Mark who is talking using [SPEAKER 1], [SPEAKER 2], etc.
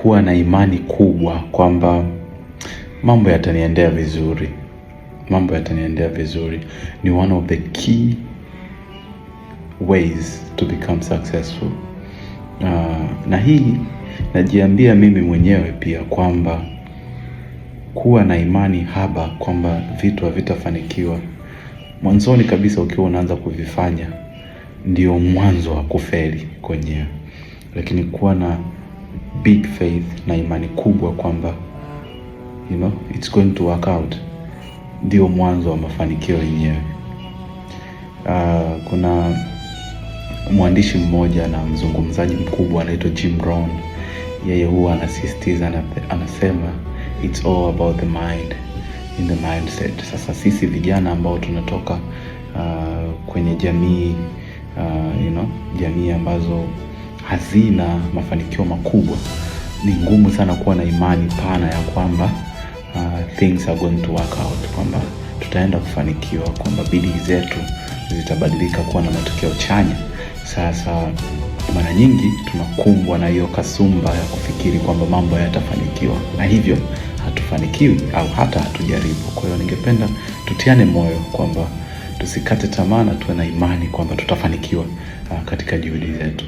[SPEAKER 1] kuwa na imani kubwa kwamba mambo yataniendea vizuri. Mambo yataniendea vizuri ni one of the key ways to become successful. Na hii najiambia mimi mwenyewe pia kwamba kuwa na imani haba kwamba vitu havitafanikiwa mwanzoni kabisa ukiwa unaanza kuvifanya ndio mwanzo wa kufeli kwenyewe. Lakini kuwa na big faith na imani kubwa kwamba it's going to work out ndio mwanzo wa mafanikio yenyewe. Kuna mwandishi mmoja na mzungumzaji mkubwa anaitwa Jim Rohn. Yeye huwa anasisitiza, anasema it's all about the mind, in the mindset. Sasa sisi vijana ambao tunatoka kwenye jamii jamii ambazo hazina mafanikio makubwa, ni ngumu sana kuwa na imani pana ya kwamba things are going to work out, kwamba tutaenda kufanikiwa, kwamba bidii zetu zitabadilika kuwa na matokeo chanya. Sasa mara nyingi tunakumbwa na hiyo kasumba ya kufikiri kwamba mambo yatafanikiwa, na hivyo hatufanikiwi au hata hatujaribu. Kwa hiyo ningependa tutiane moyo kwamba tusikate tamaa na tuwe na imani kwamba tutafanikiwa katika juhudi zetu.